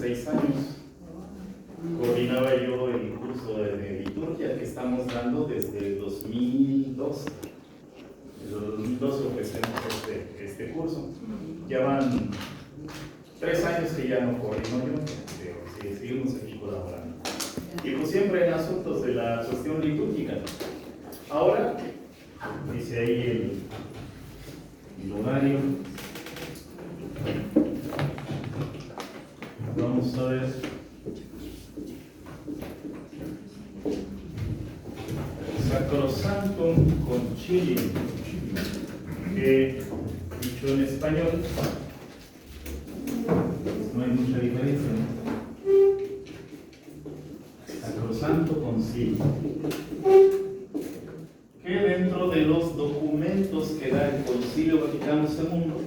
6 años coordinaba yo el curso de liturgia que estamos dando desde el 2012. Desde el 2012 ofrecemos este curso. Ya van 3 años que ya no coordino yo, pero sí, seguimos aquí colaborando. Y pues siempre en asuntos de la cuestión litúrgica. Ahora, dice ahí el horario. Vamos a ver. Sacrosanctum Concilium, que dicho en español, pues no hay mucha diferencia, ¿no? Sacrosanto Concilio, que dentro de los documentos que da el Concilio Vaticano II,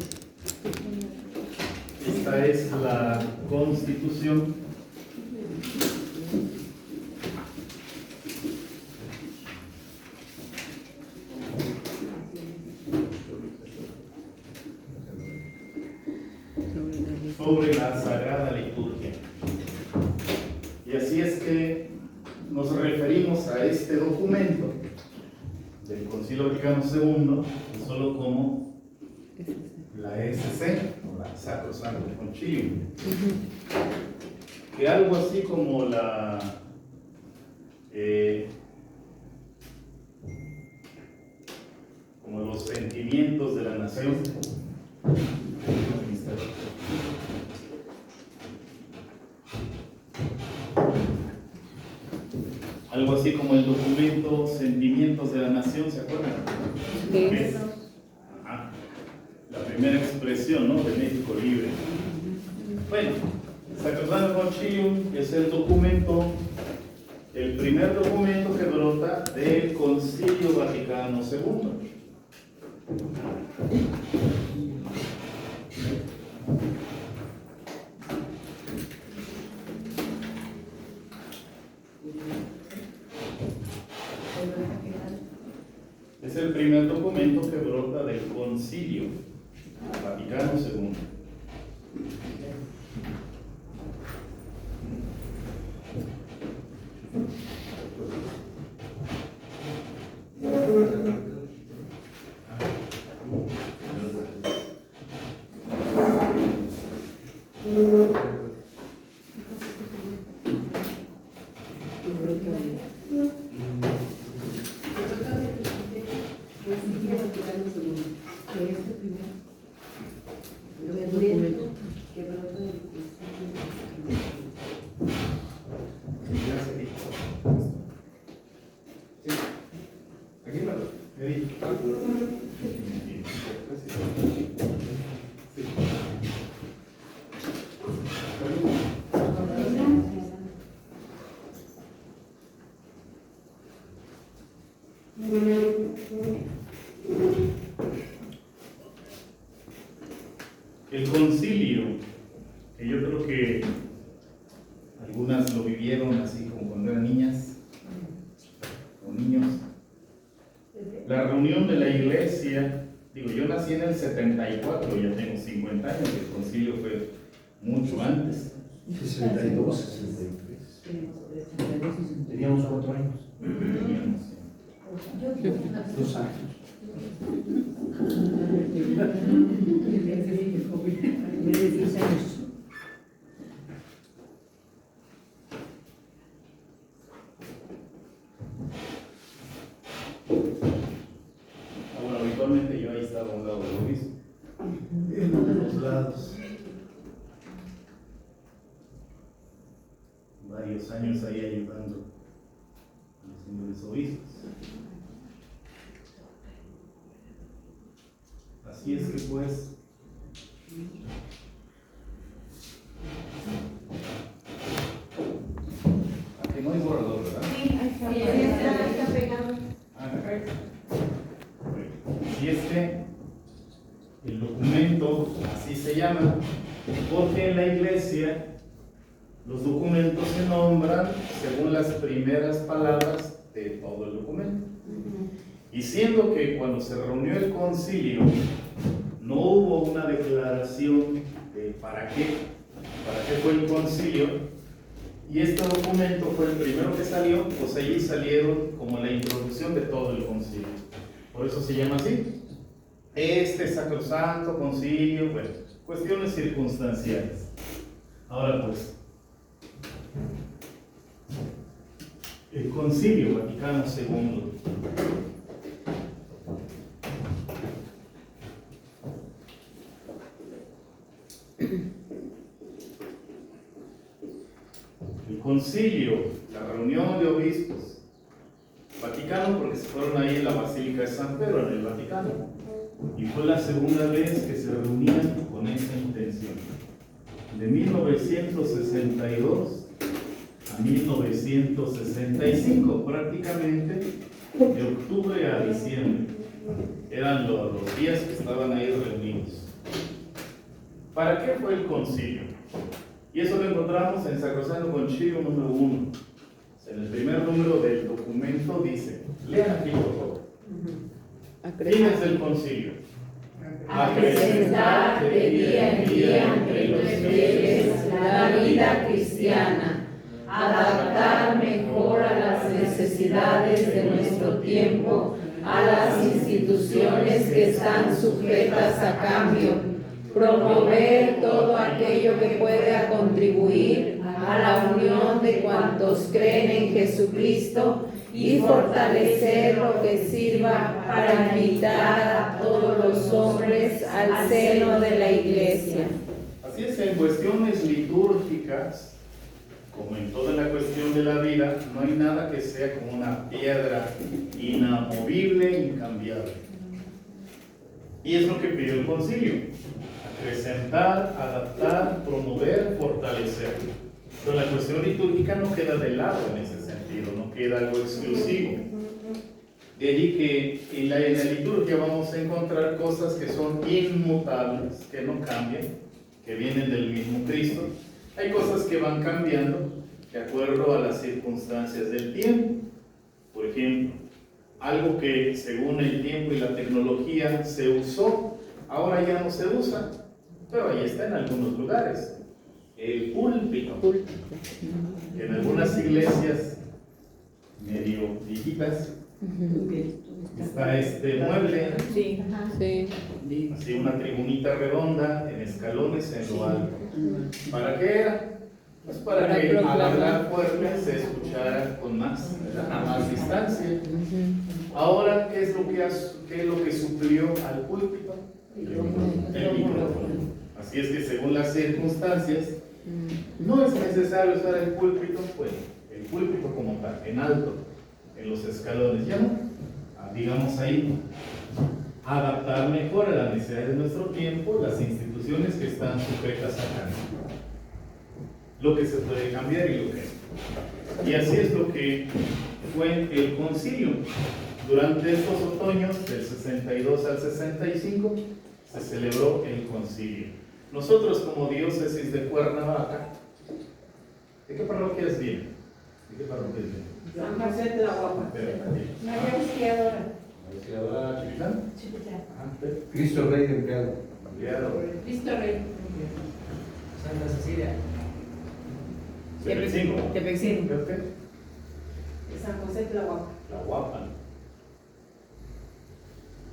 esta es la Constitución. Sobre la Sagrada Liturgia. Y así es que nos referimos a este documento del Concilio Vaticano II solo como la SC, o la Sacrosanctum Concilium, que algo así como como los sentimientos de la nación. Algo así como el documento Sentimientos de la Nación, ¿se acuerdan? Es la primera expresión, ¿no?, de México libre. Bueno, Sacrosanctum Concilium es el documento, el primer documento que brota del Concilio Vaticano II. Es el primer documento que brota del Concilio Vaticano II. El concilio, que yo creo que algunas lo vivieron así como cuando eran niñas o niños. La reunión de la iglesia, digo, yo nací en el 74, ya tengo 50 años, el concilio fue mucho antes. 62, 63. Teníamos 4 años. Teníamos 2 años. Bueno, habitualmente yo ahí estaba a un lado del obispo. En los lados. Varios años ahí ayudando a los señores obispos. Así es que pues aquí no hay borrador, ¿verdad? Sí, ahí está pegado. Y el documento así se llama, porque en la iglesia los documentos se nombran según las primeras palabras de todo el documento. Y siendo que cuando se reunió el concilio no hubo una declaración de para qué ¿Para qué fue el concilio? Y este documento fue el primero que salió, pues allí salieron como la introducción de todo el concilio. Por eso se llama así. Este sacrosanto concilio, bueno, cuestiones circunstanciales. Ahora pues, el Concilio Vaticano II. El concilio, la reunión de obispos, Vaticano, porque se fueron ahí en la Basílica de San Pedro, en el Vaticano, y fue la segunda vez que se reunían con esa intención. De 1962 a 1965, prácticamente de octubre a diciembre, eran los días que estaban ahí reunidos. ¿Para qué fue el concilio? Y eso lo encontramos en Sacrosanto Concilio número 1. En el primer número del documento dice, lean aquí por favor. ¿Quién es el concilio? Acrecentar de día en día entre los fieles la vida cristiana, adaptar mejor a las necesidades de nuestro tiempo, a las instituciones que están sujetas a cambio, promover todo aquello que pueda contribuir a la unión de cuantos creen en Jesucristo y fortalecer lo que sirva para invitar a todos los hombres al seno de la Iglesia. Así es, en cuestiones litúrgicas, como en toda la cuestión de la vida, no hay nada que sea como una piedra inamovible, incambiable. Y es lo que pidió el concilio: acrecentar, adaptar, promover, fortalecer. Pero la cuestión litúrgica no queda de lado en ese sentido, no queda algo exclusivo. De allí que en la liturgia vamos a encontrar cosas que son inmutables, que no cambian, que vienen del mismo Cristo. Hay cosas que van cambiando de acuerdo a las circunstancias del tiempo. Por ejemplo, algo que según el tiempo y la tecnología se usó, ahora ya no se usa, pero ahí está en algunos lugares. El púlpito, que en algunas iglesias medio viejitas está este mueble, Sí. así una tribunita redonda en escalones en lo alto. ¿Para qué era? Pues para que al hablar fuerte se escuchara con más, ¿verdad? A más distancia. Ahora, ¿qué es lo que suplió al púlpito? El micrófono. Así es que según las circunstancias, no es necesario usar el púlpito, pues el púlpito como tal, en alto, en los escalones, ya no, digamos ahí, adaptar mejor a las necesidades de nuestro tiempo las instituciones que están sujetas a cambio. Lo que se puede cambiar y lo que no. Y así es lo que fue el concilio. Durante estos otoños, del 62 al 65, se celebró el concilio. Nosotros como diócesis de Cuernavaca, ¿de qué parroquias vienen? ¿De qué parroquias vienen? San José de la Guapa. María Auxiliadora. ¿Auxiliadora Chiquitán? Cristo Rey de Empleado. Cristo Rey. Santa Cecilia. Tepexingo. Tepexingo. Perfecto. San José de la Guapa. La Guapa.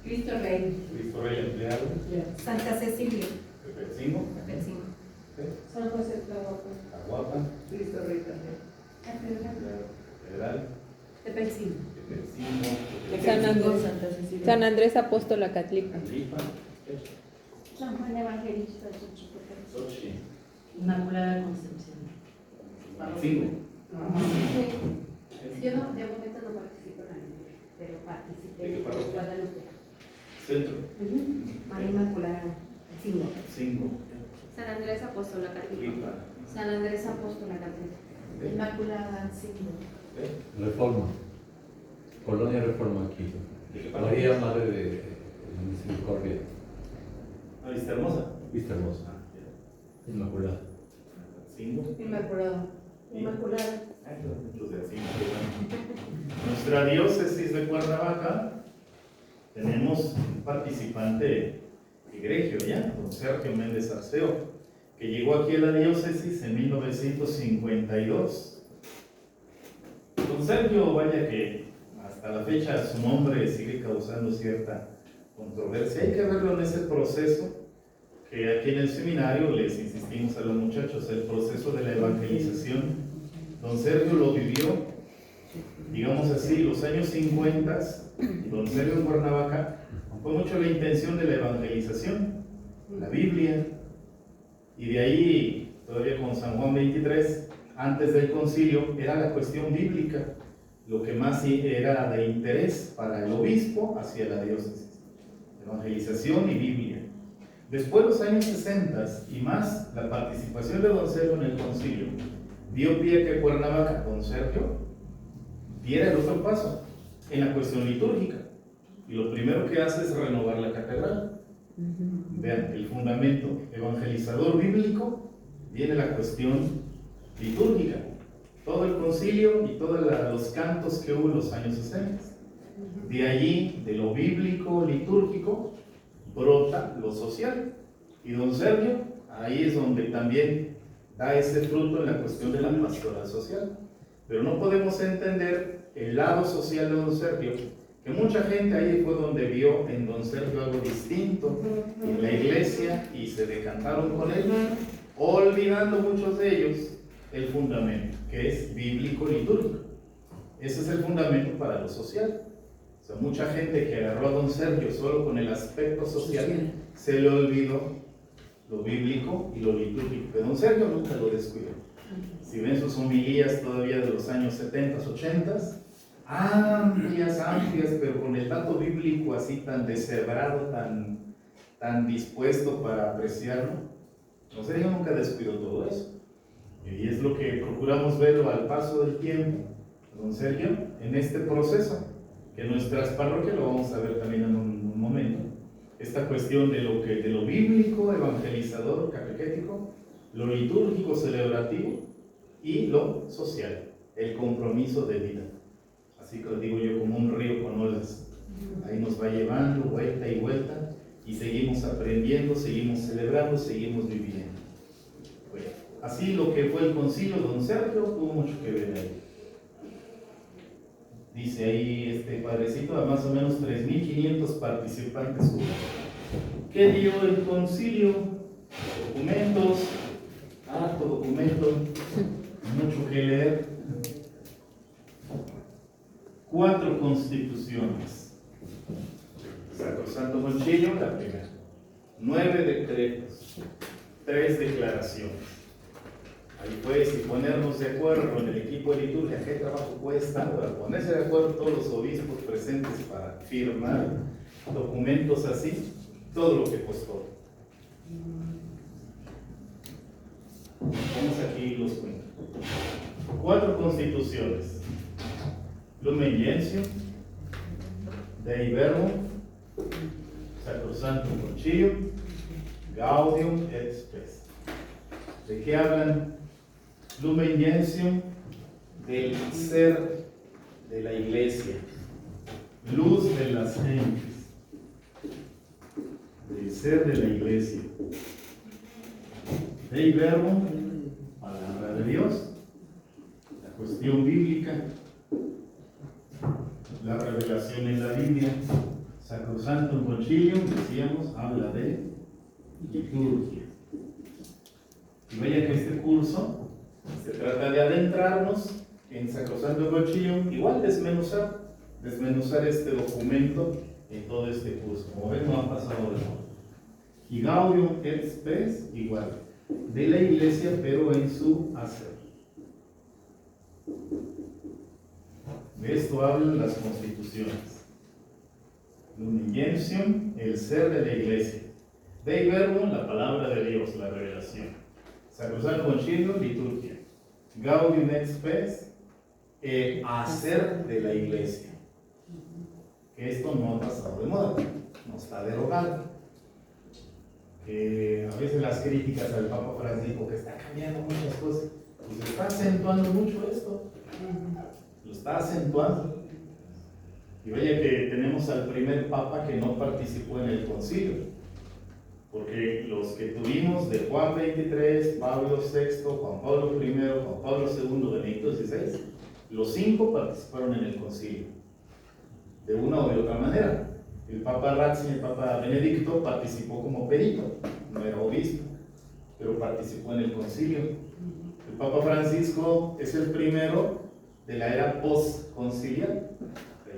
Cristo Rey. Cristo Rey Empleado. Santa Cecilia. Tepexingo. San José de la Guapa. La Guapa. Cristo Rey también. Federal. Tepexingo. Tepexingo. San Andrés Apóstol Acatlipa. Lipa. San Juan Evangelista de Xochicotepec. Sochi. Inmaculada Concepción. 5. Yo no, de momento no participo en la liturgia, pero participé ¿De qué en parroquia? Guadalupe. Centro. María Inmaculada. 5. 5. San Andrés Apóstola Católica. Lipa. San Andrés Apóstola Católica. Inmaculada 5. Reforma. Colonia Reforma aquí. ¿De qué parroquia? María Madre de Misericordia. Ah, Vista Hermosa. Vista Hermosa. Ah, ya. Inmaculada. 5. Inmaculada. Inmaculada. Nuestra diócesis de Cuernavaca tenemos un participante egregio ya, don Sergio Méndez Arceo, que llegó aquí a la diócesis en 1952. Don Sergio, vaya que hasta la fecha su nombre sigue causando cierta controversia. Hay que verlo en ese proceso que aquí en el seminario les insistimos a los muchachos, el proceso de la evangelización. Don Sergio lo vivió, digamos así, los años 50, don Sergio en Cuernavaca, fue mucho la intención de la evangelización, la Biblia, y de ahí, todavía con San Juan 23, antes del concilio, era la cuestión bíblica, lo que más era de interés para el obispo hacia la diócesis, evangelización y Biblia. Después, los años 60 y más, la participación de don Sergio en el concilio dio pie a que Cuernavaca, don Sergio, diera el otro paso en la cuestión litúrgica. Y lo primero que hace es renovar la catedral. Vean, el fundamento evangelizador bíblico, viene la cuestión litúrgica. Todo el concilio y todos los cantos que hubo en los años 60. De allí, de lo bíblico, litúrgico, brota lo social. Y don Sergio, ahí es donde también da ese fruto en la cuestión de la pastoral social. Pero no podemos entender el lado social de don Sergio, que mucha gente ahí fue donde vio en don Sergio algo distinto en la iglesia y se decantaron con él, olvidando muchos de ellos el fundamento, que es bíblico-litúrgico. Ese es el fundamento para lo social. O sea, mucha gente que agarró a don Sergio solo con el aspecto social, se le olvidó lo bíblico y lo litúrgico, pero don Sergio nunca lo descuidó. Si ven sus homilías todavía de los años 70, 80, amplias, pero con el dato bíblico así tan deshebrado, tan dispuesto para apreciarlo, don Sergio nunca descuidó todo eso. Y es lo que procuramos verlo al paso del tiempo, don Sergio, en este proceso, que en nuestras parroquias lo vamos a ver también en un momento. Esta cuestión de lo bíblico, evangelizador, catequético, lo litúrgico, celebrativo y lo social, el compromiso de vida. Así que lo digo yo, como un río con olas. Ahí nos va llevando vuelta y vuelta y seguimos aprendiendo, seguimos celebrando, seguimos viviendo. Bueno, así lo que fue el concilio, don Sergio tuvo mucho que ver ahí. Dice ahí este padrecito, a más o menos 3.500 participantes hubo. ¿Qué dio el concilio? Documentos, harto documento, mucho que leer. 4 constituciones. Sacrosanto Concilio, la primera. 9 decretos, 3 declaraciones. Ahí pues, y ponernos de acuerdo con el equipo de liturgia, qué trabajo cuesta, para ponerse de acuerdo todos los obispos presentes para firmar documentos así, todo lo que costó. Vamos aquí los cuentos. 4 constituciones. Lumen Gentium, Dei Verbum, Sacrosantum Concilium, Gaudium et Spes. ¿De qué hablan? Lumen Gentium, del ser de la iglesia, luz de las gentes, del ser de la iglesia. Dei Verbum, palabra de Dios, la cuestión bíblica, la revelación en la Biblia. Sacrosantum Concilium, decíamos, habla de liturgia. Y vaya que este curso se trata de adentrarnos en Sacrosantum Concilium, igual desmenuzar este documento en todo este curso. Como ven, no ha pasado de moda. Y Gaudium et Spes, igual, de la iglesia, pero en su hacer. De esto hablan las constituciones. Lumen Gentium, el ser de la iglesia. Dei Verbum, la palabra de Dios, la revelación. Sacrosantum Concilium, liturgia. Gaudium et Spes, el hacer de la iglesia. Que esto no ha pasado de moda, no está derogado. Que a veces las críticas al Papa Francisco, que está cambiando muchas cosas, pues está acentuando mucho esto. Lo está acentuando. Y vaya que tenemos al primer Papa que no participó en el concilio. Porque los que tuvimos de Juan 23, Pablo VI, Juan Pablo I, Juan Pablo II, Benedicto XVI, los 5 participaron en el concilio, de una o de otra manera. El Papa Ratzinger, el Papa Benedicto, participó como perito, no era obispo, pero participó en el concilio. El Papa Francisco es el primero de la era post-conciliar.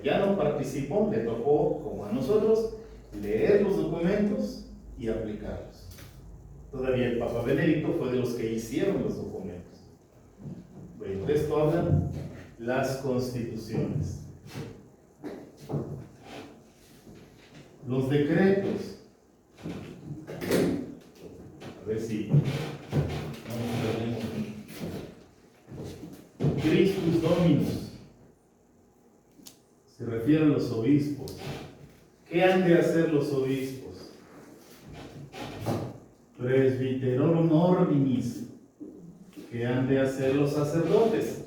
Ya no participó, le tocó, como a nosotros, leer los documentos y aplicarlos. Todavía el Papa Benedicto fue de los que hicieron los documentos. Bueno, de esto hablan las constituciones. Los decretos. A ver si Christus Dominus se refiere a los obispos. ¿Qué han de hacer los obispos? Presbyterorum ordinis. ¿Qué han de hacer los sacerdotes?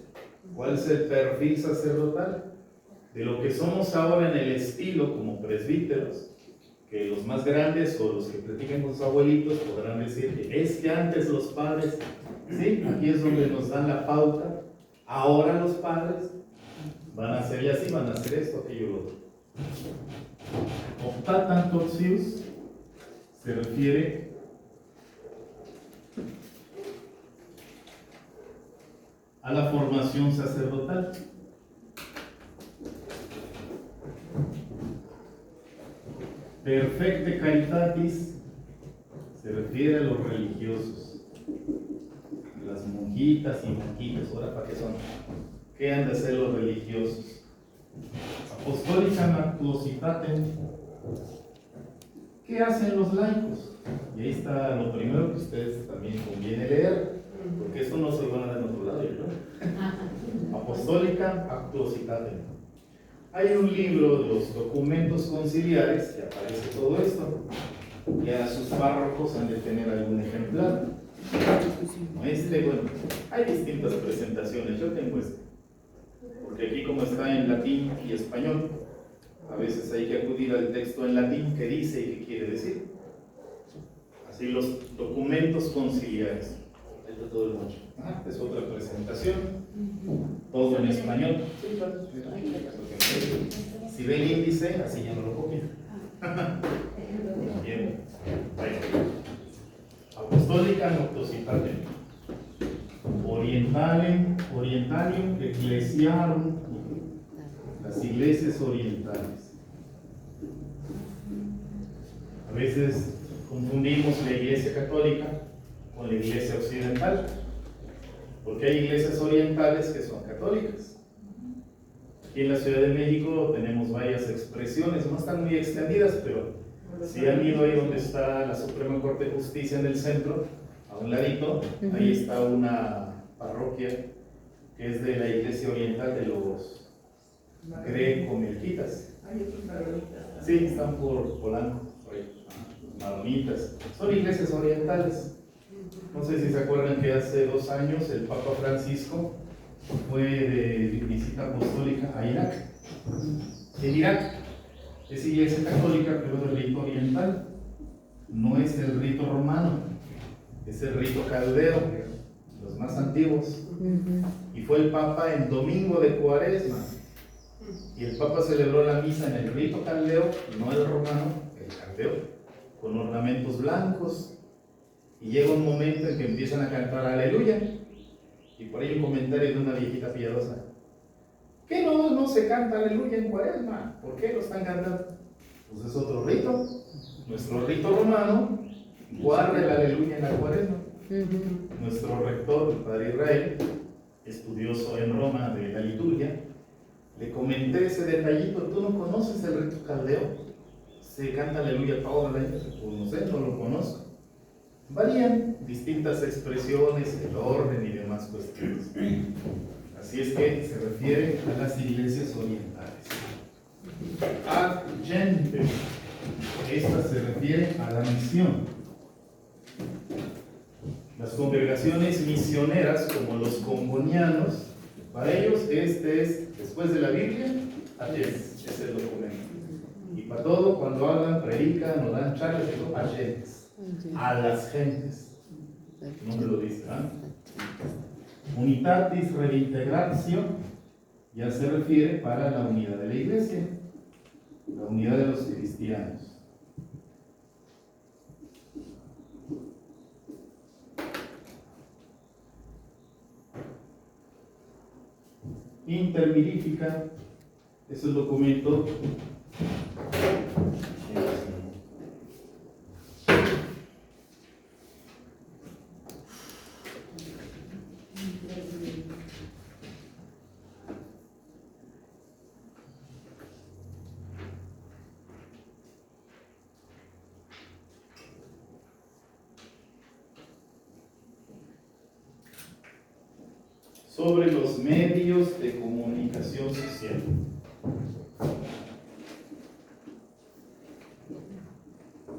¿Cuál es el perfil sacerdotal? De lo que somos ahora en el estilo como presbíteros, que los más grandes o los que platican con sus abuelitos podrán decir que es que antes los padres, ¿sí? Aquí es donde nos dan la pauta. Ahora los padres van a hacer y así, van a hacer esto, aquello, lo otro. Optatan torsius se refiere a la formación sacerdotal. Perfecte caritatis se refiere a los religiosos, las monjitas y monjitas. ¿Ahora para qué son? ¿Qué han de hacer los religiosos? Apostolicam actuositatem. ¿Qué hacen los laicos? Y ahí está lo primero que ustedes también conviene leer, porque esto no se lo van a dar en otro lado, ¿no? Apostolicam actuositatem. Hay un libro de los documentos conciliares que aparece todo esto. Ya sus párrocos han de tener algún ejemplar. Bueno, hay distintas presentaciones. Yo tengo este, porque aquí como está en latín y español, a veces hay que acudir al texto en latín que dice y qué quiere decir. Así los documentos conciliares. Esto todo el mucho. Es otra presentación. Todo en español. Si ve el índice, así ya no lo copian. Bien. Apostólica Noctositatem. Orientalium Ecclesiarum. Las iglesias orientales. A veces confundimos la iglesia católica con la iglesia occidental, porque hay iglesias orientales que son católicas. Aquí en la Ciudad de México tenemos varias expresiones, no están muy extendidas, pero si han ido ahí donde está la Suprema Corte de Justicia en el centro, a un ladito, ahí está una parroquia que es de la iglesia oriental de los greco-melquitas. Sí, están por Polanco, los maronitas. Son iglesias orientales. No sé si se acuerdan que hace 2 años el Papa Francisco fue de visita apostólica a Irak. En Irak es iglesia católica, pero de rito oriental. No es el rito romano, es el rito caldeo, los más antiguos. Y fue el Papa en domingo de Cuaresma. Y el Papa celebró la misa en el rito caldeo, no el romano, el caldeo, con ornamentos blancos. Y llega un momento en que empiezan a cantar aleluya. Y por ahí un comentario de una viejita piadosa. ¿Qué no se canta aleluya en Cuaresma? ¿Por qué lo están cantando? Pues es otro rito. Nuestro rito romano guarda el aleluya en la Cuaresma. Nuestro rector, el padre Israel, estudioso en Roma de la liturgia, le comenté ese detallito. ¿Tú no conoces el rito caldeo? Se canta aleluya todo el año. Pues no sé, no lo conozco. Varían distintas expresiones, el orden y demás cuestiones. Así es que se refiere a las iglesias orientales. Ad gente. Esta se refiere a la misión. Las congregaciones misioneras, como los congonianos, para ellos este es, después de la Biblia, agentes, es el documento. Y para todo, cuando hablan, predican o dan charlas, digo agentes. a las gentes. No me lo dice, ¿ah? Unitatis redintegratio ya se refiere para la unidad de la iglesia, la unidad de los cristianos. Intermirífica es el documento sobre los medios de comunicación social.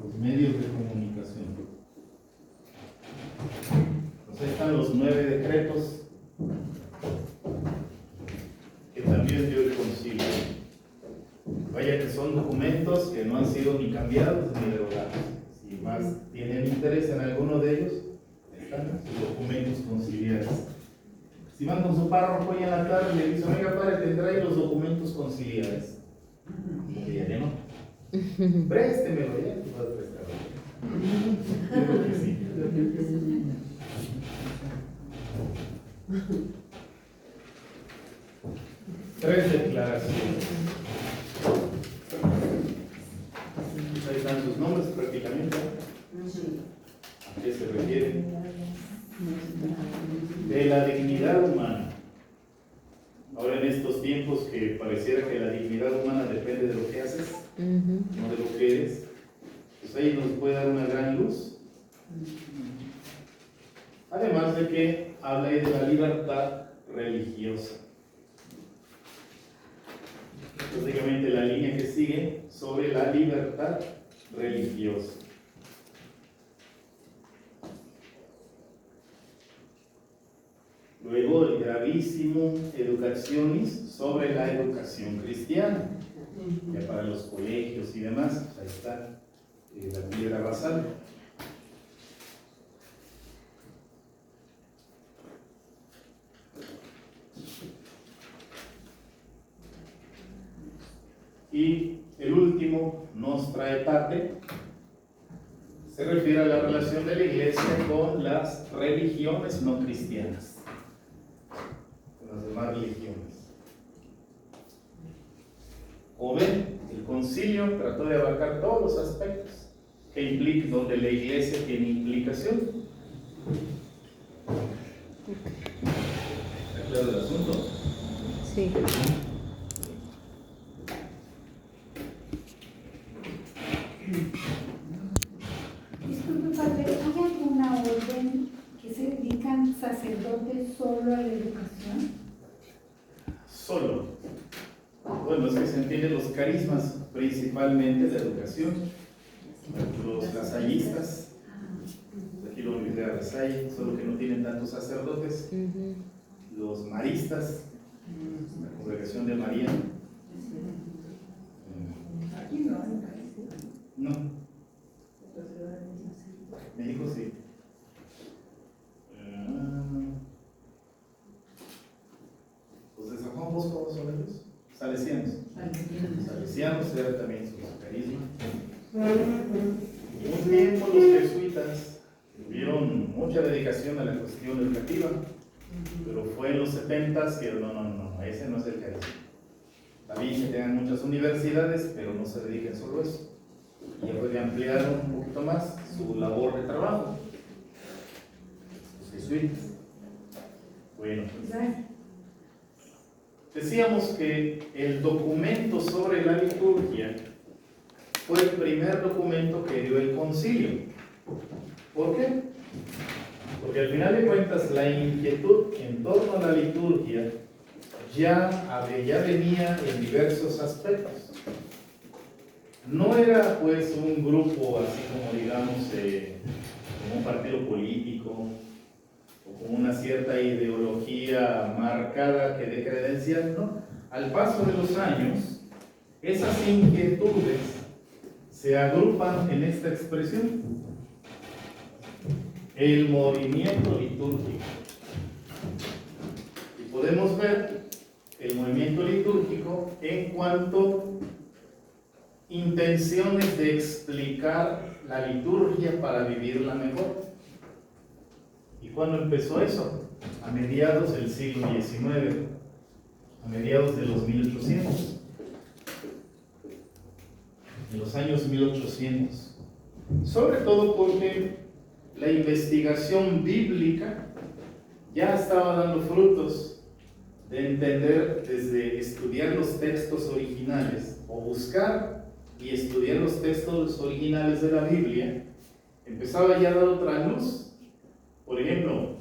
Los medios de comunicación. Pues ahí están los 9 decretos que también dio el concilio. Vaya que son documentos que no han sido ni cambiados ni derogados. Si más tienen interés en alguno de ellos, están sus documentos conciliares. Si van con su párroco hoy en la tarde y le dicen, oiga padre, tendrá ahí los documentos conciliares. Y ya no. Préstemelo ya, tú vas a prestarlo. Yo creo que sí. Tres declaraciones. Ahí están sus nombres prácticamente. ¿A qué se refieren? De la dignidad humana. Ahora en estos tiempos que pareciera que la dignidad humana depende de lo que haces, no de lo que eres, pues ahí nos puede dar una gran luz. Además de que habla de la libertad religiosa. Básicamente la línea que sigue sobre la libertad religiosa. Luego el gravísimo educacionis sobre la educación cristiana, ya para los colegios y demás, ahí está la piedra basal. Y el último, Nostra Aetate, se refiere a la relación de la iglesia con las religiones no cristianas, con las demás religiones. Como ven, el concilio trató de abarcar todos los aspectos que implican, donde la iglesia tiene implicación. ¿Está claro el asunto? Sí. Disculpe, padre, ¿hay alguna orden que se dedican sacerdotes solo a la educación? Solo. Bueno, es que se entienden los carismas, principalmente de educación. Los lasallistas, aquí la Universidad de La Salle, solo que no tienen tantos sacerdotes. Los maristas, la congregación de María. Aquí no. No. México sí. Los de San Juan Bosco, ¿cómo son ellos? Salesianos. Salesianos era también su carisma. Y un tiempo los jesuitas tuvieron mucha dedicación a la cuestión educativa, pero fue en los 70s que no, ese no es el carisma. También se tengan muchas universidades, pero no se dediquen solo a eso. Y ya puede ampliar un poquito más su labor de trabajo. Los jesuitas. Bueno, decíamos que el documento sobre la liturgia fue el primer documento que dio el concilio. ¿Por qué? Porque al final de cuentas la inquietud en torno a la liturgia ya venía en diversos aspectos. No era pues un grupo así como digamos como un partido político o como una cierta ideología marcada que dé credencial, ¿no? Al paso de los años, esas inquietudes se agrupan en esta expresión, el movimiento litúrgico. Y podemos ver el movimiento litúrgico en cuanto a intenciones de explicar la liturgia para vivirla mejor. ¿Y cuándo empezó eso? A mediados del siglo XIX, a mediados de los 1800, en los años 1800. Sobre todo porque la investigación bíblica ya estaba dando frutos de entender desde estudiar los textos originales o buscar y estudiar los textos originales de la Biblia, empezaba ya a dar otra luz. Por ejemplo,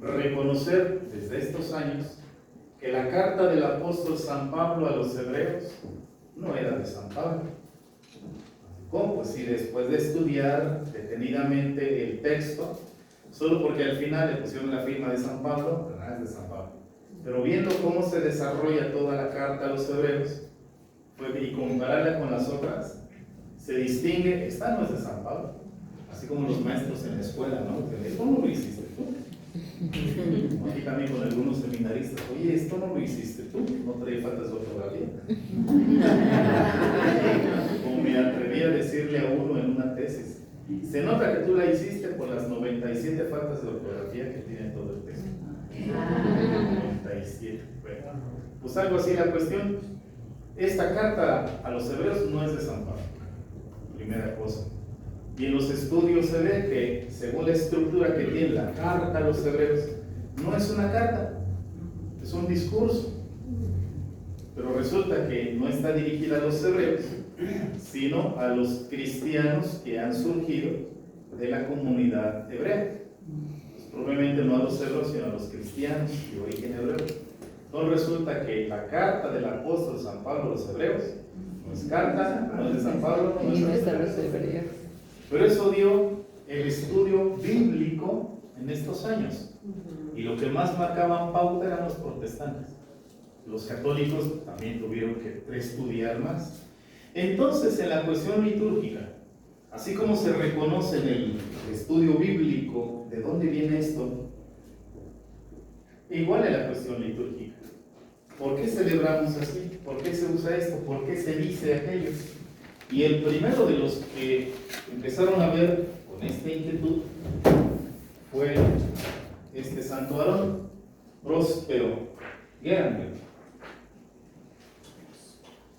reconocer desde estos años que la carta del apóstol San Pablo a los hebreos no era de San Pablo. ¿Cómo? Pues si después de estudiar detenidamente el texto, solo porque al final le pusieron la firma de San Pablo, pero no es de San Pablo. Pero viendo cómo se desarrolla toda la carta a los hebreos y compararla con las otras, se distingue, esta no es de San Pablo. Así como los maestros en la escuela, ¿no? Esto no lo hiciste tú. Aquí también con algunos seminaristas, oye, esto no lo hiciste tú, no trae faltas de ortografía. Como me atreví a decirle a uno en una tesis, se nota que tú la hiciste por las 97 faltas de ortografía que tiene todo el texto. 97. Bueno, pues algo así la cuestión. Esta carta a los hebreos no es de San Pablo, primera cosa. Y en los estudios se ve que, según la estructura que tiene la carta a los hebreos, no es una carta, es un discurso. Pero resulta que no está dirigida a los hebreos, sino a los cristianos que han surgido de la comunidad hebrea. Pues probablemente no a los hebreos, sino a los cristianos de origen hebreo. Entonces resulta que la carta del apóstol San Pablo a los hebreos no es carta, no es de San Pablo, no es de los hebreos. Pero eso dio el estudio bíblico en estos años. Y lo que más marcaban pauta eran los protestantes. Los católicos también tuvieron que estudiar más. Entonces, en la cuestión litúrgica, así como se reconoce en el estudio bíblico de dónde viene esto, igual en la cuestión litúrgica. ¿Por qué celebramos así? ¿Por qué se usa esto? ¿Por qué se dice aquello? Y el primero de los que empezaron a ver con esta inquietud fue este santo varón, Próspero Guéranger.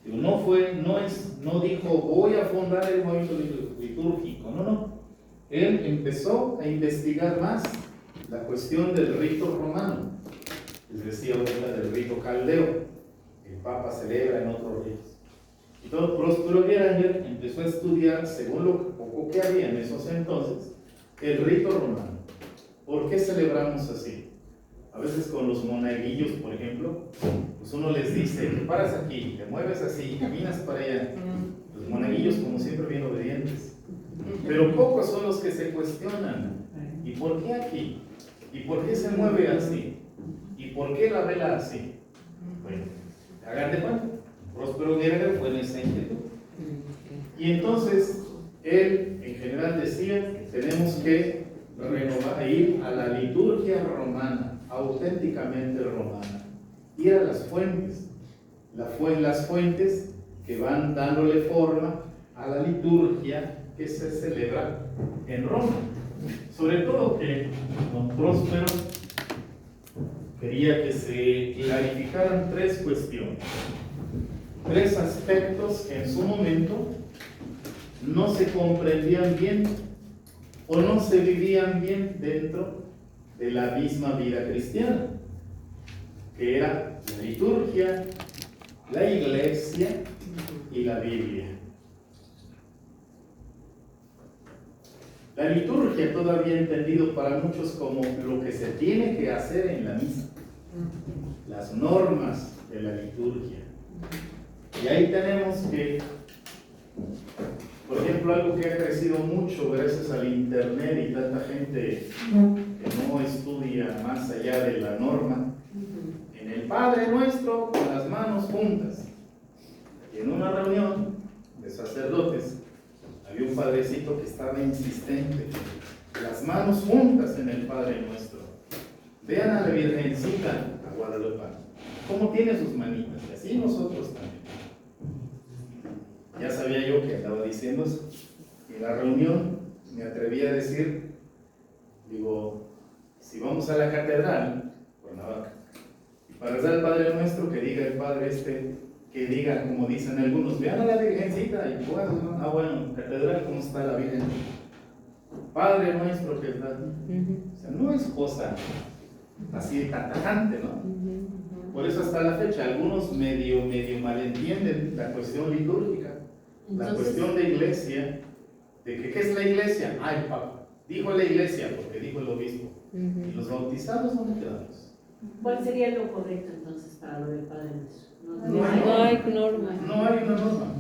No dijo voy a fundar el movimiento litúrgico, no. Él empezó a investigar más la cuestión del rito romano. Les decía ahorita del rito caldeo, el Papa celebra en otros ritos. Y todo Próspero Guéranger empezó a estudiar, según lo poco que había en esos entonces, el rito romano. ¿Por qué celebramos así? A veces con los monaguillos, por ejemplo, pues uno les dice, te paras aquí, te mueves así, caminas para allá. Los monaguillos, como siempre, bien obedientes. Pero pocos son los que se cuestionan. ¿Y por qué aquí? ¿Y por qué se mueve así? ¿Y por qué la vela así? Bueno, hagan de cuenta. Próspero Guéranger fue en esa inquietud. Y entonces, él en general decía que tenemos que renovar, ir a la liturgia romana, auténticamente romana, ir a las fuentes, las fuentes que van dándole forma a la liturgia que se celebra en Roma. Sobre todo que don Próspero quería que se clarificaran tres cuestiones, tres aspectos que en su momento no se comprendían bien o no se vivían bien dentro de la misma vida cristiana, que era la liturgia, la iglesia y la Biblia. La liturgia todavía entendido para muchos como lo que se tiene que hacer en la misa, las normas de la liturgia. Y ahí tenemos que, por ejemplo, algo que ha crecido mucho gracias al internet y tanta gente que no estudia más allá de la norma, en el Padre Nuestro con las manos juntas. Y en una reunión de sacerdotes había un padrecito que estaba insistente, las manos juntas en el Padre Nuestro. Vean a la Virgencita, a Guadalupe, cómo tiene sus manitas, y así nosotros también. Ya sabía yo que estaba diciendo eso. En la reunión me atreví a decir, digo, si vamos a la catedral, Cuernavaca, y para rezar el Padre Nuestro, que diga el Padre que diga, como dicen algunos, vean a la Virgencita, y bueno, bueno, catedral, ¿cómo está la Virgen? Padre Nuestro que está. O sea, no es cosa así tan tajante, ¿no? Por eso hasta la fecha algunos medio malentienden la cuestión litúrgica, la cuestión de iglesia, de que ¿qué es la iglesia? Ay, Papa, dijo la iglesia porque dijo el obispo. ¿Y los bautizados dónde quedamos? ¿Cuál sería lo correcto entonces para lo del Padre Nuestro? No hay norma. No hay una norma.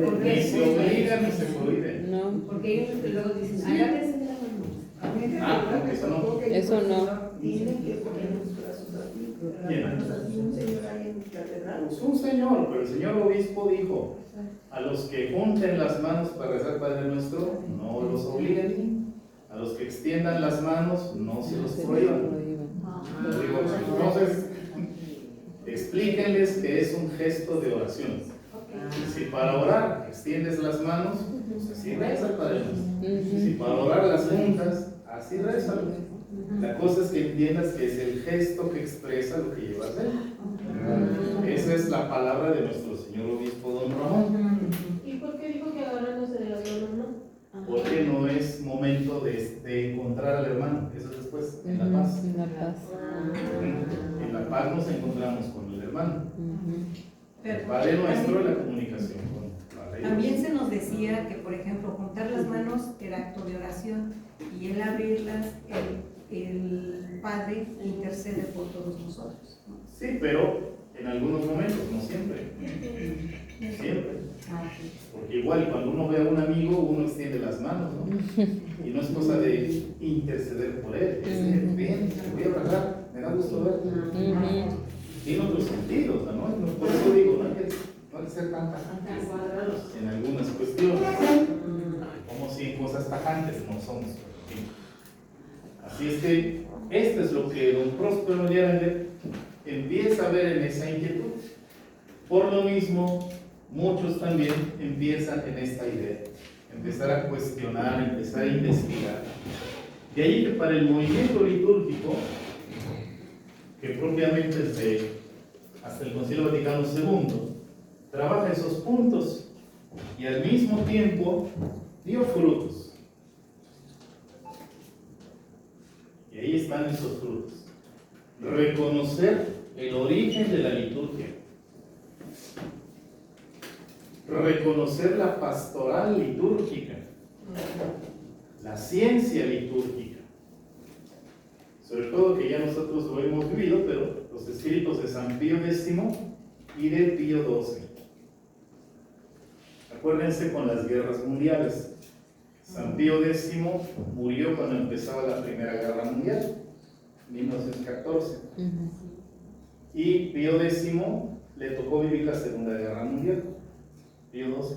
¿Por qué? Ni se obliga ni se prohíbe. No, Porque hay unos que luego dicen, Sí. agárrense de la mano. Ah, eso no. eso no. Tienen que poner los brazos así, ¿Quién? así un señor ahí en catedral. Pues un señor, pero el señor obispo dijo, a los que junten las manos para rezar Padre Nuestro, no los obliguen. A los que extiendan las manos, no se los prohíban. Digo, entonces, explíquenles que es un gesto de oración. Si para orar extiendes las manos, pues así reza el Padre Nuestro. Si para orar las juntas, así rézalo. La cosa es que entiendas que es el gesto que expresa lo que llevas dentro. Esa es la palabra de nuestro señor obispo don Ramón. ¿Y por qué dijo que agarrándose de las manos no? Porque no es momento de encontrar al hermano, eso es después, en la paz. En la paz. En la paz nos encontramos con el hermano. El Pero Padre Nuestro, la comunicación con la ley. también se nos decía que, por ejemplo, juntar las manos era acto de oración y el abrirlas, el Padre intercede por todos nosotros, ¿no? Sí, pero en algunos momentos, no siempre. Siempre. Porque igual cuando uno ve a un amigo, uno extiende las manos, ¿no? Y no es cosa de interceder por él. Es de, ven, te voy a abrazar, me da gusto verte. Tiene otros sentidos, ¿no? Por eso digo, no hay que ser tan tajantes en algunas cuestiones. Como si en cosas tajantes no somos. Así es que esto es lo que don Próspero Lleranger empieza a ver en esa inquietud. Por lo mismo, muchos también empiezan en esta idea, empezar a cuestionar, empezar a investigar. De ahí que para el movimiento litúrgico, que propiamente hasta el Concilio Vaticano II, trabaja esos puntos y al mismo tiempo dio frutos. Y ahí están esos frutos. Reconocer el origen de la liturgia. Reconocer la pastoral litúrgica, la ciencia litúrgica. Sobre todo que ya nosotros lo hemos vivido, pero los escritos de San Pío X y de Pío XII. Acuérdense con las guerras mundiales. San Pío X murió cuando empezaba la Primera Guerra Mundial, 1914. Y Pío X le tocó vivir la Segunda Guerra Mundial. Pío XII.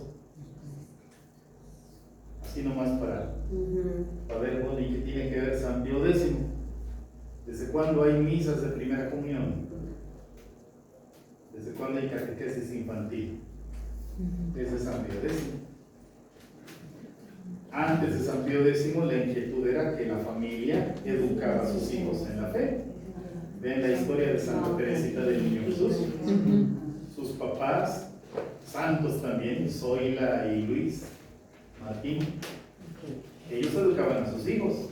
Así nomás para ver, bueno, ¿y qué tiene que ver San Pío X? ¿Desde cuándo hay misas de primera comunión? ¿Desde cuándo hay catequesis infantil? Desde San Pío X. Antes de San Pío X, la inquietud era que la familia educaba a sus hijos en la fe. Ven la historia de Santa Teresita del Niño Jesús. Sus papás, santos también, Zoila y Luis Martín, ellos educaban a sus hijos.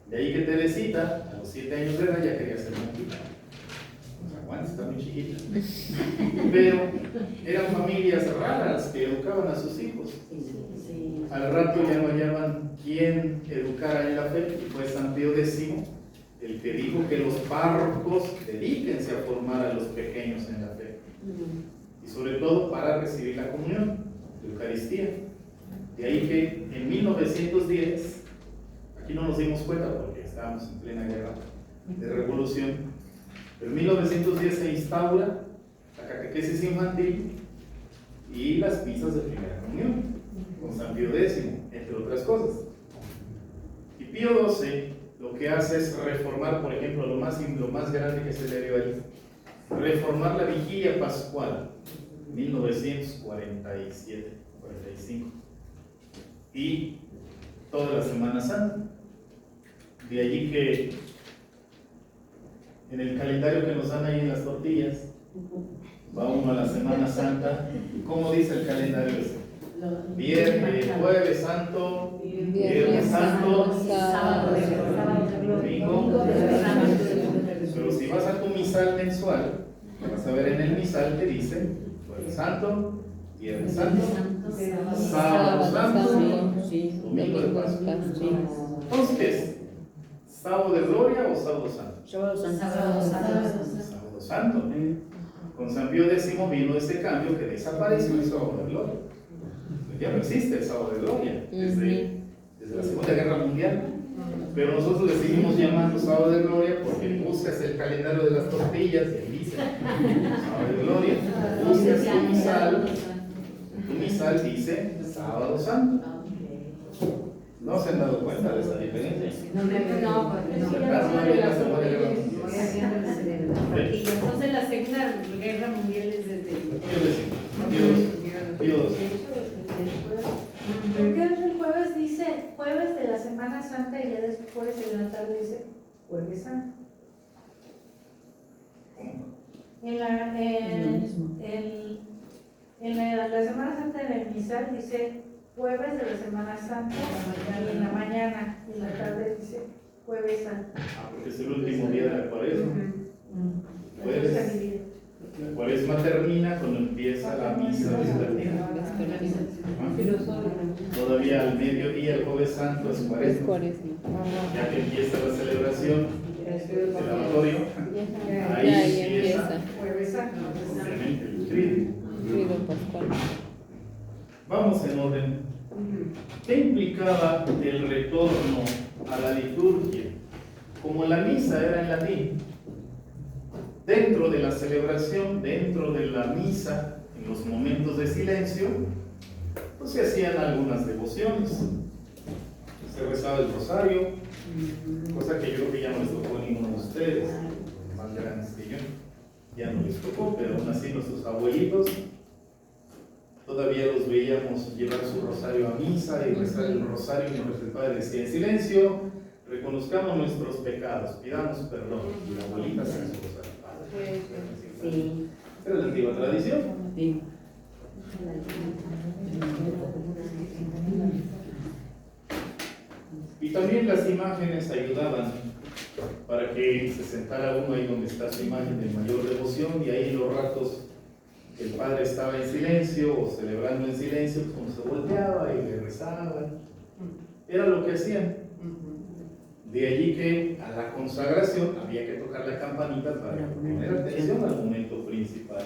De ahí que Teresita, a los 7 años de edad, ya quería ser monjita. O sea, Juan está muy chiquita. Pero eran familias raras que educaban a sus hijos. Al rato ya no hallaban quién educara en la fe, y fue San Pío X el que dijo que los párrocos dedíquense a formar a los pequeños en la fe. Y sobre todo para recibir la comunión, la Eucaristía. De ahí que en 1910, aquí no nos dimos cuenta porque estábamos en plena guerra de revolución, pero en 1910 se instaura la catequesis infantil y las misas de primera comunión con San Pío X, entre otras cosas. Y Pío XII lo que hace es reformar, por ejemplo, lo más grande que se le dio ahí, reformar la vigilia pascual, 1947-45, y toda la Semana Santa. De allí que en el calendario que nos dan ahí en las tortillas, va uno a la Semana Santa. ¿Cómo dice el calendario ese? Viernes, Jueves Santo, Viernes Santo, sábado de domingo. Pero si vas a tu misal mensual, vas a ver en el misal que dice Jueves Santo, Viernes Santo, Sábado Santo, Domingo de Pascua. Entonces, ¿qué es? ¿Sábado de Gloria o Sábado Santo? Sábado Santo. Con San Pío X vino ese cambio que desapareció el Sábado de Gloria. Ya no existe el Sábado de Gloria desde la Segunda Guerra Mundial. Pero nosotros le seguimos llamando Sábado de Gloria porque buscas el calendario de las tortillas y ahí dice Sábado de Gloria. Buscas tu misal dice Sábado Santo. ¿No se han dado cuenta de esa diferencia? No, porque no. Entonces la Segunda Guerra Mundial es desde... Porque el jueves dice jueves de la Semana Santa y ya después en la tarde dice Jueves Santo. La Semana Santa en el misal dice jueves de la Semana Santa y en la mañana y en la tarde dice Jueves Santo. Porque es el último día de la Cuaresma. La Cuaresma termina cuando empieza la misa vespertina. Todavía al mediodía el Jueves Santo es Cuaresma. Ya que empieza la celebración del lavatorio, ahí empieza Jueves Santo. obviamente el triduo. Vamos en orden. ¿Qué implicaba el retorno a la liturgia? Como la misa era en latín, dentro de la celebración, dentro de la misa, en los momentos de silencio, pues se hacían algunas devociones. Se rezaba el rosario, cosa que yo creo que ya no les tocó a ninguno de ustedes, más grandes que yo, ya no les tocó, pero aún así nuestros abuelitos todavía los veíamos llevar su rosario a misa y rezar el rosario mientras el padre decía en silencio, reconozcamos nuestros pecados, pidamos perdón, y la abuelita hacía su rosario. Sí. Esa era la antigua tradición. Sí. Y también las imágenes ayudaban para que se sentara uno ahí donde está su imagen de mayor devoción y ahí en los ratos que el padre estaba en silencio o celebrando en silencio, pues como se volteaba y le rezaba. Era lo que hacían. De allí que a la consagración había que tocar la campanita para poner atención al momento principal.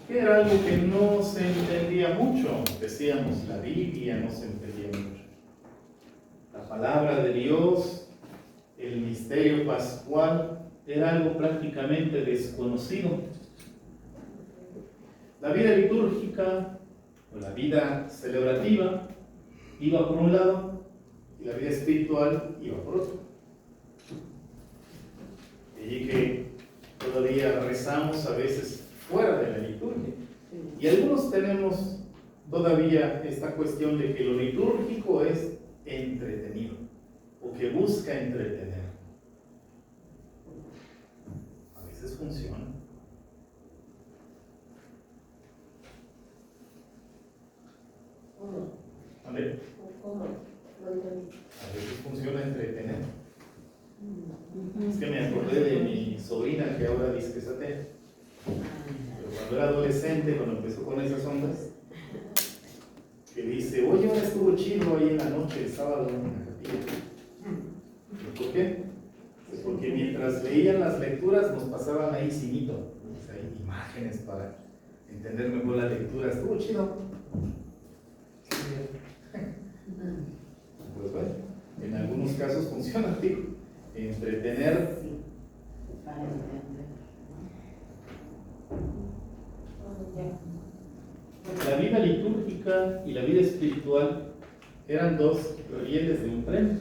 Que era algo que no se entendía mucho. Decíamos, la Biblia no se entendía mucho. La palabra de Dios, el misterio pascual, era algo prácticamente desconocido. La vida litúrgica o la vida celebrativa iba por un lado y la vida espiritual iba por otro. De allí que todavía rezamos a veces fuera de la liturgia. Y algunos tenemos todavía esta cuestión de que lo litúrgico es entretenido o que busca entretener. A veces funciona. ¿Vale? A veces funciona entretener. Es que me acordé de mi sobrina que ahora dice que es atea. Pero cuando era adolescente, cuando empezó con esas ondas, que dice, oye, ahora estuvo chido ahí en la noche, el sábado en la capilla. ¿Por qué? Pues porque mientras leían las lecturas nos pasaban ahí cinito, o sea, imágenes para entender mejor la lectura. Estuvo chido. Pues bueno, en algunos casos funciona, digo, entretener. La vida litúrgica litúrgica y la vida espiritual eran dos rieles de un tren.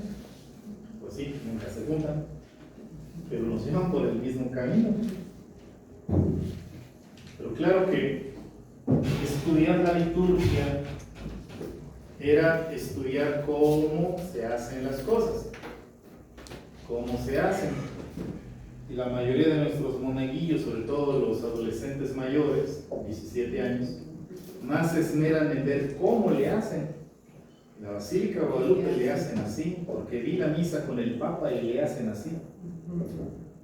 Pues sí, nunca se juntan, pero nos llevan por el mismo camino. Pero claro que estudiar la liturgia era estudiar cómo se hacen las cosas, cómo se hacen. Y la mayoría de nuestros monaguillos, sobre todo los adolescentes mayores, 17 años, más se esmeran en ver cómo le hacen. En la Basílica de Guadalupe le hacen así, porque vi la misa con el Papa y le hacen así.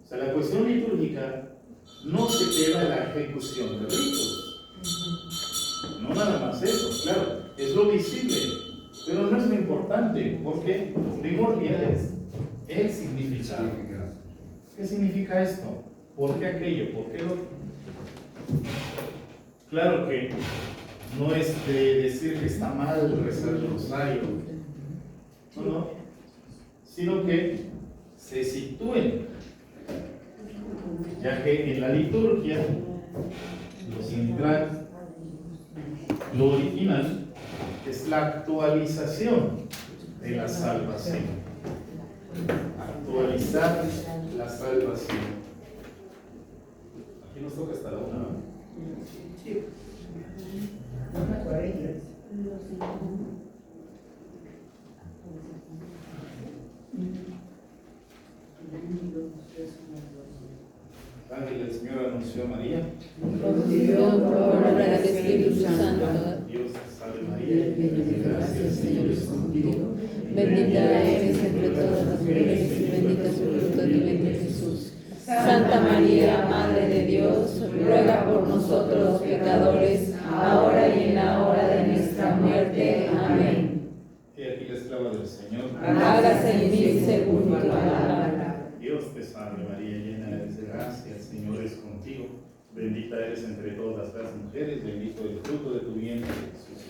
O sea, la cuestión litúrgica no se queda en la ejecución de ritos. No nada más eso, claro, es lo visible, pero no es lo importante, porque lo primordial es el significado. ¿Qué significa esto? ¿Por qué aquello? ¿Por qué lo otro? Claro que no es de decir que está mal rezar el rosario, no, sino que se sitúen, ya que en la liturgia lo central, lo original, es la actualización de la salvación. Actualizar la salvación. Aquí nos toca hasta la 1, ¿no? Sí. Ángel del Señor anunció a María. Concebido por obra del Espíritu Santo. Dios te salve María, llena de gracia, el Señor es contigo. Bendita eres entre todas las mujeres y bendito es el fruto de tu vientre, Jesús. Santa María, Madre de Dios, ruega por nosotros los pecadores, ahora y en la hora de nuestra muerte. Amén. He aquí la esclava del Señor. Hágase en mí según tu palabra. Dios te salve María, llena eres de gracia, el Señor es contigo. Bendita eres entre todas las mujeres, bendito el fruto de tu vientre,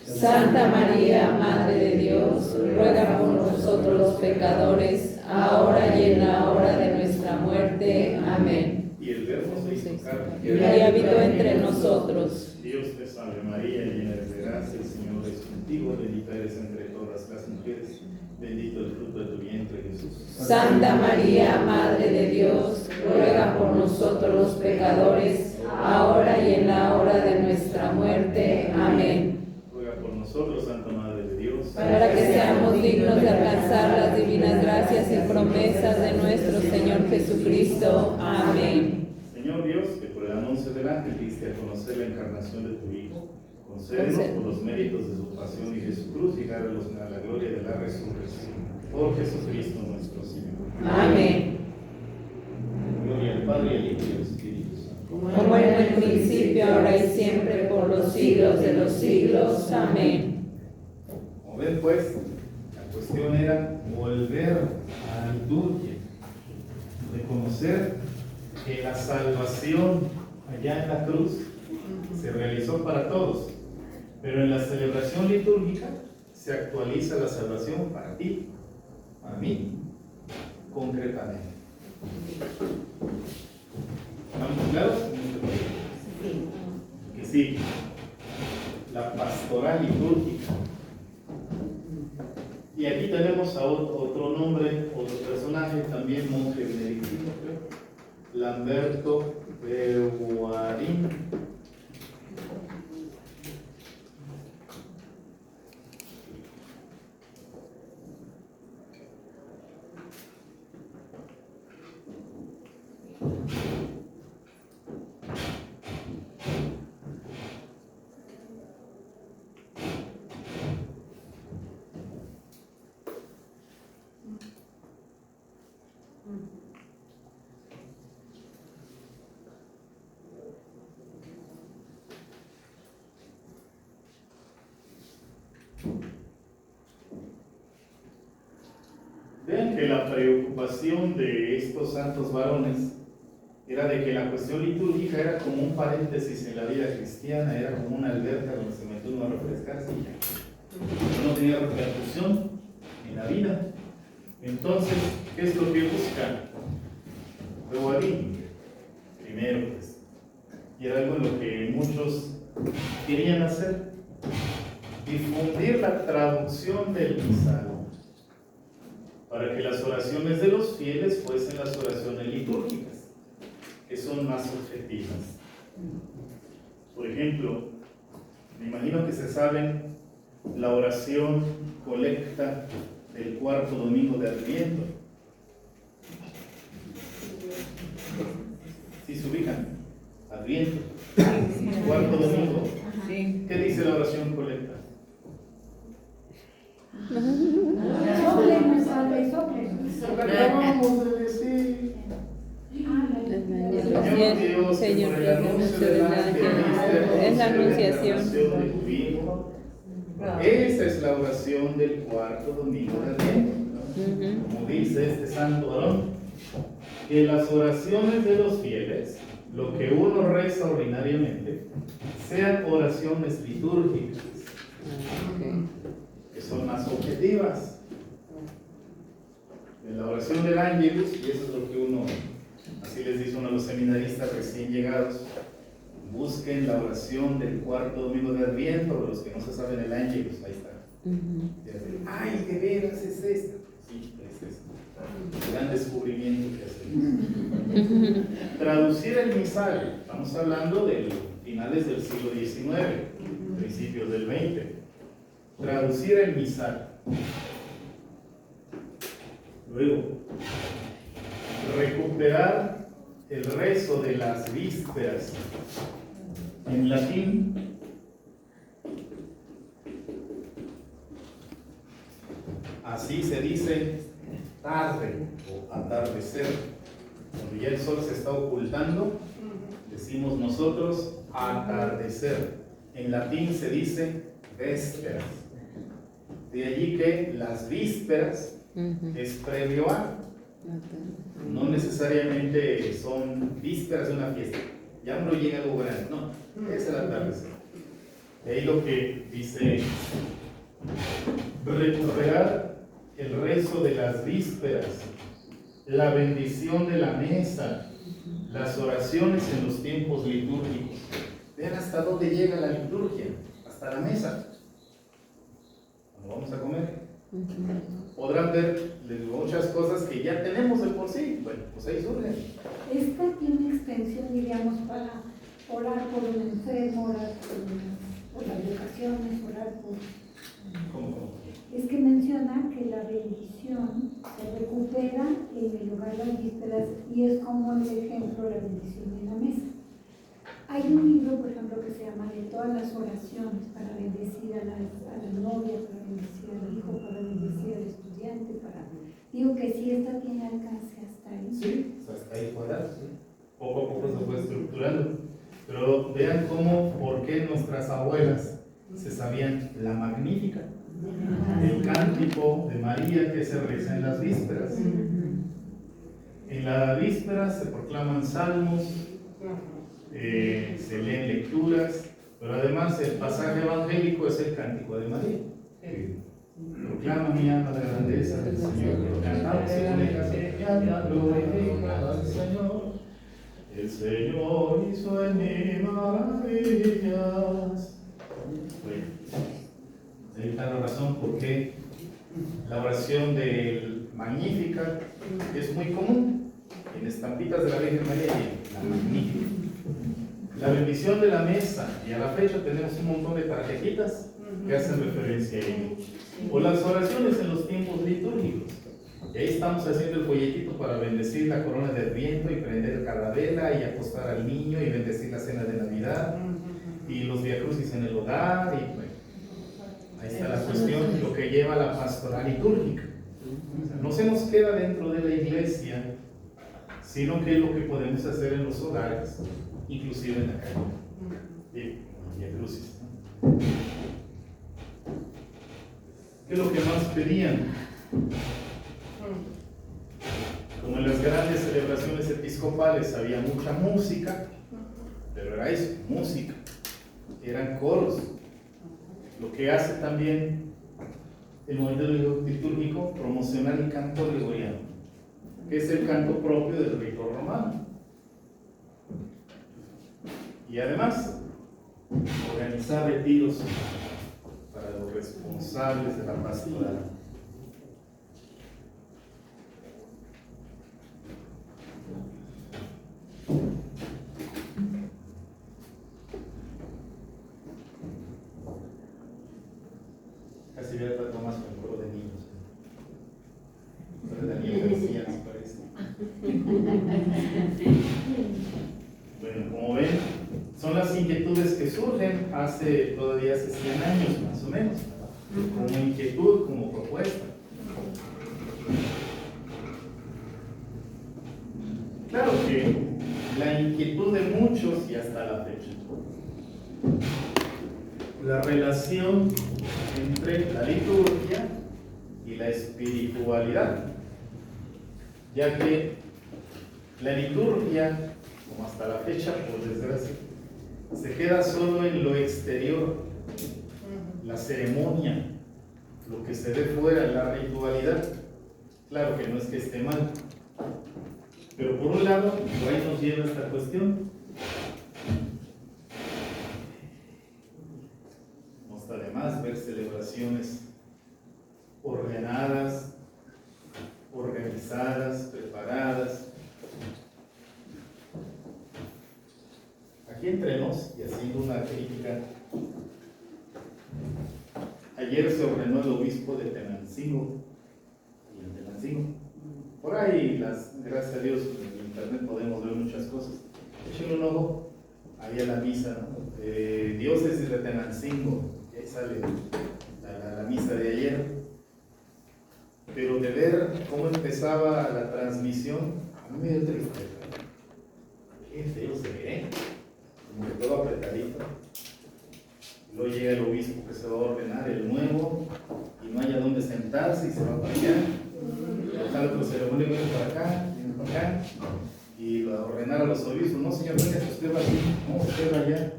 Jesús. Santa María, Madre de Dios, ruega por nosotros los pecadores, ahora y en la hora de nuestra muerte. Amén. Y el Verbo se hizo carne. Y habitó entre nosotros. Dios te salve María, llena eres de gracia, el Señor es contigo, bendita eres entre todas las mujeres, bendito el fruto de tu vientre, Jesús. Santa María, Madre de Dios, ruega por nosotros los pecadores, ahora y en la hora de nuestra muerte. Amén. Ruega por nosotros, Santa Madre de Dios, Para que seamos dignos de alcanzar las divinas gracias y promesas de nuestro Señor Jesucristo. Amén. Señor Dios, que por el anuncio del ángel diste a conocer la encarnación de tu Hijo, concédenos por los méritos de su pasión y de su cruz llegarlos a la gloria de la resurrección. Por Jesucristo nuestro Señor. Amén. Gloria al Padre, y al Hijo y al Espíritu Santo. Como en el principio, ahora y siempre, por los siglos de los siglos. Amén. Como ven pues, la cuestión era volver a la liturgia, reconocer que la salvación allá en la cruz se realizó para todos, pero en la celebración litúrgica se actualiza la salvación para ti, para mí, concretamente. ¿Estamos claros? Que sí, la pastoral litúrgica. Y aquí tenemos a otro nombre, otro personaje, también monje benedictino, creo, Lamberto Beguarín. Vean que la preocupación de estos santos varones era de que la cuestión litúrgica era como un paréntesis en la vida cristiana, era como una alberca donde se metió uno a refrescarse y ya. No tenía repercusión en la vida. Entonces, ¿qué es lo que buscan? Beguarín, primero pues. Y era algo en lo que muchos querían hacer. difundir la traducción del misal, para que las oraciones de los fieles fuesen las oraciones litúrgicas, que son más objetivas. Por ejemplo, me imagino que se saben la oración colecta del cuarto domingo de Adviento. ¿Sí se ubican? Adviento, cuarto domingo. ¿Qué dice la oración colecta? Sople, me salve, sople. Acabamos de decir. Señor Dios, Señor, por el anuncio del ángel, es la anunciación anunciación. de tu Hijo. Esa es la oración del cuarto domingo de Adviento. Como dice este santo varón, que las oraciones de los fieles, lo que uno reza ordinariamente, sean oraciones litúrgicas, que son más objetivas. En la oración del Ángelus, y eso es lo que uno, así les dice uno a los seminaristas recién llegados, busquen la oración del cuarto domingo de Adviento, los que no se saben el Ángelus, ahí está. Ay, de veras es esta. Sí, es esta. Gran descubrimiento que hacemos. Traducir el misal, estamos hablando de finales del siglo XIX, principios del XX. Traducir el misal. Luego, recuperar el rezo de las vísperas en latín. Así se dice tarde o atardecer. Cuando ya el sol se está ocultando, decimos nosotros atardecer. En latín se dice vésperas. De allí que las vísperas es previo a. No necesariamente son vísperas de una fiesta. Ya uno llega a algo grande. No, es el atardecer. De ahí lo que dice: recuperar el rezo de las vísperas, la bendición de la mesa, las oraciones en los tiempos litúrgicos. Vean hasta dónde llega la liturgia, hasta la mesa. Cuando vamos a comer, podrán ver muchas cosas que ya tenemos de por sí. Bueno, pues ahí surgen. Esta tiene extensión, diríamos, para orar por un enfermo, orar por las vocaciones, orar por... ¿Cómo? Es que menciona que la bendición se recupera en el lugar de las vísperas y es como el ejemplo la bendición en la mesa. Hay un libro, por ejemplo, que se llama De todas las oraciones para bendecir a la novia, para bendecir al hijo, para bendecir al estudiante, para... Digo que sí, esta tiene alcance hasta ahí. Sí, hasta ahí fuera. Poco a poco se fue estructurando. Pero vean cómo, por qué nuestras abuelas se sabían la Magnífica, el cántico de María que se reza en las vísperas. En la víspera se proclaman salmos, se leen lecturas, pero además el pasaje evangélico es el cántico de María. Proclama mi alma la grandeza del Señor. Cantamos en el caso de mi alma, glorifica al Señor. El Señor hizo en mí maravillas. Bueno, ahí está la razón por qué la oración del Magnífica es muy común en estampitas de la Virgen María y la Magnífica. La bendición de la mesa, y a la fecha tenemos un montón de tarjetitas que hacen referencia a ello. O las oraciones en los tiempos litúrgicos. Y ahí estamos haciendo el folletito para bendecir la corona de Adviento y prender cada vela y acostar al niño y bendecir la cena de Navidad y los viacrucis en el hogar. Y bueno, ahí está la cuestión, lo que lleva a la pastoral litúrgica. O sea, no se nos queda dentro de la iglesia, sino que es lo que podemos hacer en los hogares, inclusive en la calle. Y viacrucis. ¿Qué es lo que más pedían? Como en las grandes celebraciones episcopales había mucha música, pero era eso, música, eran coros. Lo que hace también el movimiento litúrgico, promocionar el canto gregoriano, que es el canto propio del rito romano. Y además, organizar retiros para para los responsables de la pastoral. Casi voy a tratar más con el coro de niños. De Daniel García, nos parece. Bueno, como ven, son las inquietudes que surgen todavía hace 100 años más o menos, como inquietud, como propuesta. Claro que la inquietud de muchos y hasta la fecha, la relación entre la liturgia y la espiritualidad, ya que la liturgia, como hasta la fecha, por desgracia, se queda solo en lo exterior, la ceremonia, lo que se ve fuera, la ritualidad. Claro que no es que esté mal, pero por un lado, por ahí nos lleva esta cuestión. No está de más ver celebraciones ordenadas, organizadas, preparadas. Aquí entre nos, y haciendo una crítica, ayer se ordenó el obispo de Tenancingo, y en Tenancingo, por ahí, gracias a Dios, en internet podemos ver muchas cosas. Échenle un ojo, había la misa, ¿no? Diócesis de Tenancingo, y ahí sale la misa de ayer. Pero de ver cómo empezaba la transmisión, a mí me dio tristeza. Qué feo se ve, como que todo apretadito. Luego llega el obispo que se va a ordenar, el nuevo, y no haya dónde sentarse y se va para allá. Dejar otro ceremonio, viene para acá, y va a ordenar a los obispos. No, señor, venga, usted va aquí, no, usted va allá.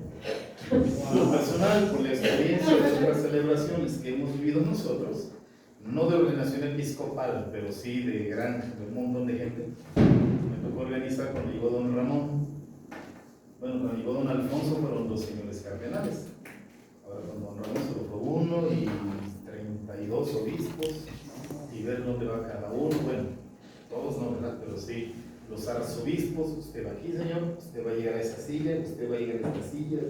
Lo personal, por la experiencia de otras celebraciones que hemos vivido nosotros, no de ordenación episcopal, pero sí de un montón de gente, me tocó organizar cuando llegó don Ramón. Bueno, cuando llegó don Alfonso fueron 2 señores cardenales. Ahora con don Ramón solo fue uno y 32 obispos, y ver dónde va cada uno. Bueno, todos no, ¿verdad? Pero sí, los arzobispos, usted va aquí, señor, usted va a llegar a esa silla, usted va a llegar a esta silla.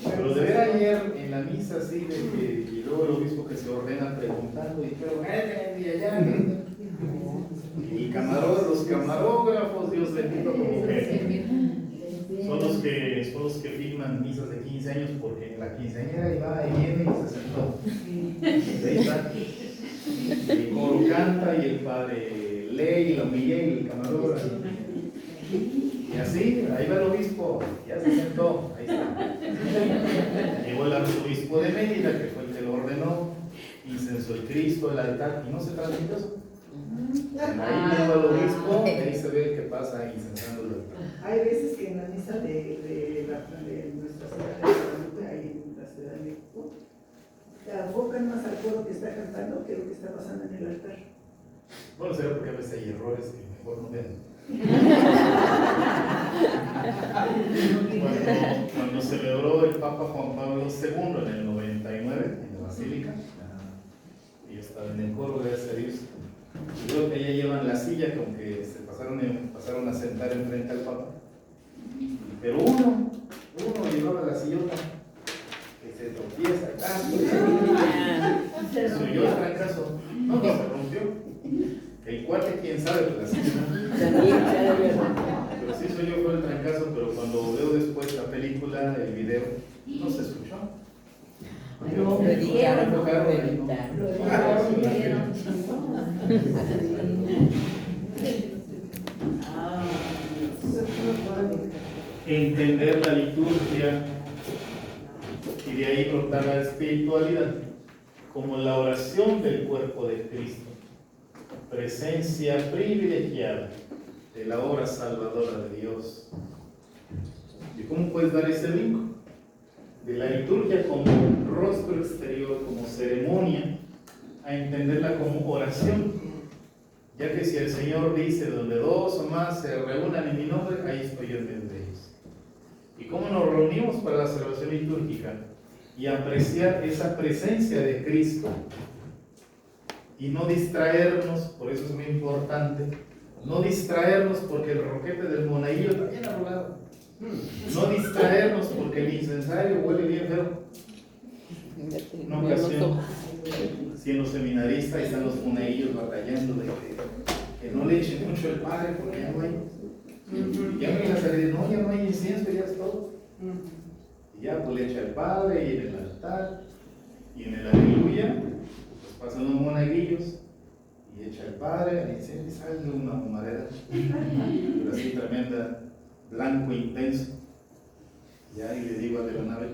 Pero de ver ayer en la misa así, de que y luego el obispo que se ordena preguntando, y pero y allá, y los camarógrafos, Dios bendito, como que son los que firman misas de 15 años, porque en la quinceañera iba y viene y se sentó. Ahí está. El coro canta y el padre lee y lo Miguel y el camarógrafo. Y así, ahí va el obispo, ya se sentó, ahí está. Llegó el arzobispo de Mérida, que fue el que lo ordenó, incensó el Cristo, el altar, y no se transmitió eso. Ahí llegó el obispo, y ahí se ve que pasa incensando el altar. Hay veces que en la misa de Nuestra Señora de Guadalupe, ahí en la Ciudad de México, enfocan más al coro que está cantando que lo que está pasando en el altar. Bueno, será porque a veces hay errores que mejor no ven. Cuando celebró el Papa Juan Pablo II en el 99 en la Basílica, yo estaba en el coro, gracias a Dios. Y luego que ya llevan la silla, como que se pasaron a sentar enfrente al Papa. Pero uno llevaba la sillota, que se tropieza, se oyó el trancazo, no se rompió. El cuate, quién sabe, pues la silla. Pero sí soy yo fue el trancazo, pero cuando veo después la película, el video, no se escuchó. No, me dijeron, no, entender la liturgia y de ahí brotar la espiritualidad como la oración del cuerpo de Cristo, presencia privilegiada de la obra salvadora de Dios. ¿Y cómo puedes dar ese vínculo? De la liturgia como rostro exterior, como ceremonia, a entenderla como oración, ya que si el Señor dice, donde 2 o más se reúnan en mi nombre, ahí estoy yo en medio de ellos. ¿Y cómo nos reunimos para la celebración litúrgica? y apreciar esa presencia de Cristo y no distraernos, por eso es muy importante, no distraernos porque el roquete del monaguillo está bien arrugado, no distraernos porque el incensario huele bien feo. Una ocasión, siendo seminarista, están los monaguillos batallando de que no le echen mucho el padre porque ya no hay. Y ya me la salí, no, ya no hay incienso, ya es todo. Y ya pues le echa el padre y en el altar y en el aleluya, pues pasan los monaguillos y echa el padre, el incienso y sale una humareda, pero así tremenda, blanco intenso. Ya y le digo a de la nave,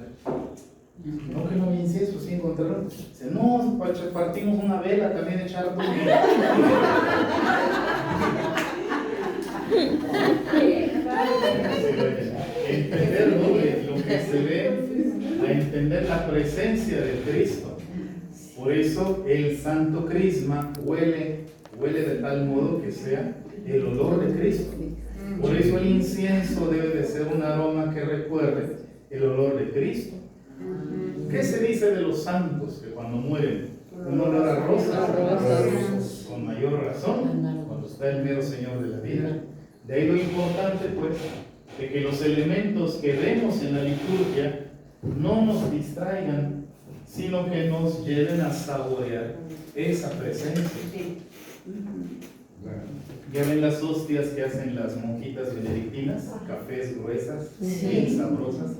no que no hay incienso, sí encontraron. Dice, no, partimos una vela también echar todo. Entender, ¿no?, de lo que se ve, a entender la presencia de Cristo. Por eso el santo crisma huele de tal modo que sea el olor de Cristo. Por eso el incienso debe de ser un aroma que recuerde el olor de Cristo. ¿Qué se dice de los santos que cuando mueren? Un olor a rosas. Con mayor razón, cuando está el mero Señor de la vida. De ahí lo importante, pues, de que los elementos que vemos en la liturgia no nos distraigan, sino que nos lleven a saborear esa presencia. Ya ven las hostias que hacen las monjitas benedictinas, cafés gruesas, bien sabrosas.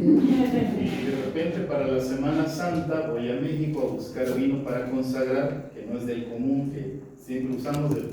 Y de repente para la Semana Santa voy a México a buscar vino para consagrar, que no es del común, que siempre usamos del